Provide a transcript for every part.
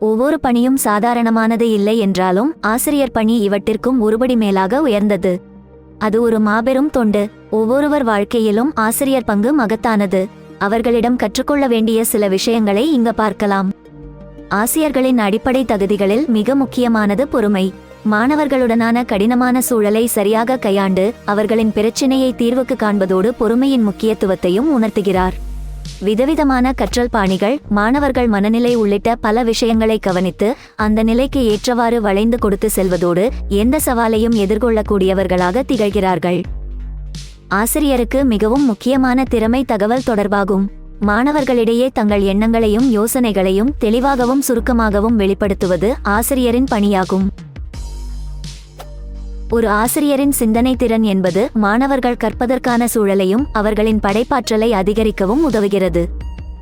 ஒவ்வொரு பணியும் சாதாரணமானது இல்லை என்றாலும் ஆசிரியர் பணி இவற்றிற்கும் ஒருபடி மேலாக உயர்ந்தது. அது ஒரு மாபெரும் தொண்டு. ஒவ்வொருவர் வாழ்க்கையிலும் ஆசிரியர் பங்கு மகத்தானது. அவர்களிடம் கற்றுக்கொள்ள வேண்டிய சில விஷயங்களை இங்க பார்க்கலாம். ஆசிரியர்களின் அடிப்படை தகுதிகளில் மிக முக்கியமானது பொறுமை. மாணவர்களுடனான கடினமான சூழலை சரியாக கையாண்டு அவர்களின் பிரச்சினையை தீர்வுக்கு காண்பதோடு பொறுமையின் முக்கியத்துவத்தையும் உணர்த்துகிறார். விதவிதமான கற்றல் பாணிகள், மாணவர்கள் மனநிலை உள்ளிட்ட பல விஷயங்களை கவனித்து அந்த நிலைக்கு ஏற்றவாறு வளைந்து கொடுத்து செல்வதோடு எந்த சவாலையும் எதிர்கொள்ளக்கூடியவர்களாக திகழ்கிறார்கள். ஆசிரியருக்கு மிகவும் முக்கியமான திறமை தகவல் தொடர்பாகும். மாணவர்களிடையே தங்கள் எண்ணங்களையும் யோசனைகளையும் தெளிவாகவும் சுருக்கமாகவும் வெளிப்படுத்துவது ஆசிரியரின் பணியாகும். ஒரு ஆசிரியரின் சிந்தனை திறன் என்பது மாணவர்கள் கற்பதற்கான சூழலையும் அவர்களின் படைப்பாற்றலை அதிகரிக்கவும் உதவுகிறது.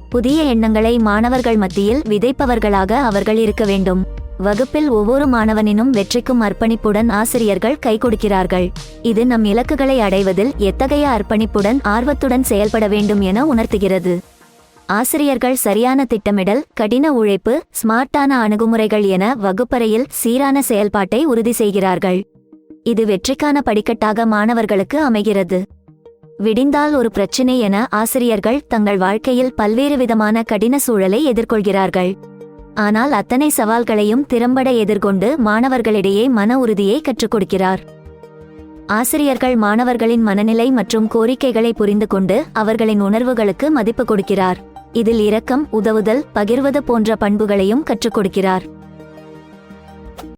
புதிய எண்ணங்களை மாணவர்கள் மத்தியில் விதைப்பவர்களாக அவர்கள் இருக்க வேண்டும். வகுப்பில் ஒவ்வொரு மாணவனினும் வெற்றிக்கும் அர்ப்பணிப்புடன் ஆசிரியர்கள் கை கொடுக்கிறார்கள். இது நம் இலக்குகளை அடைவதில் எத்தகைய அர்ப்பணிப்புடன் ஆர்வத்துடன் செயல்பட வேண்டும் என உணர்த்துகிறது. ஆசிரியர்கள் சரியான திட்டமிடல், கடின உழைப்பு, ஸ்மார்ட்டான அணுகுமுறைகள் என வகுப்பறையில் சீரான செயல்பாட்டை உறுதி செய்கிறார்கள். இது வெற்றிக்கான படிக்கட்டாக மாணவர்களுக்கு அமைகிறது. விடிந்தால் ஒரு பிரச்சினை என ஆசிரியர்கள் தங்கள் வாழ்க்கையில் பல்வேறு விதமான கடின சூழலை எதிர்கொள்கிறார்கள். ஆனால் அத்தனை சவால்களையும் திறம்பட எதிர்கொண்டு மாணவர்களிடையே மன உறுதியை கற்றுக் கொடுக்கிறார். ஆசிரியர்கள் மாணவர்களின் மனநிலை மற்றும் கோரிக்கைகளை புரிந்து கொண்டு அவர்களின் உணர்வுகளுக்கு மதிப்பு கொடுக்கிறார். இதில் இரக்கம், உதவுதல், பகிர்வது போன்ற பண்புகளையும் கற்றுக் கொடுக்கிறார்.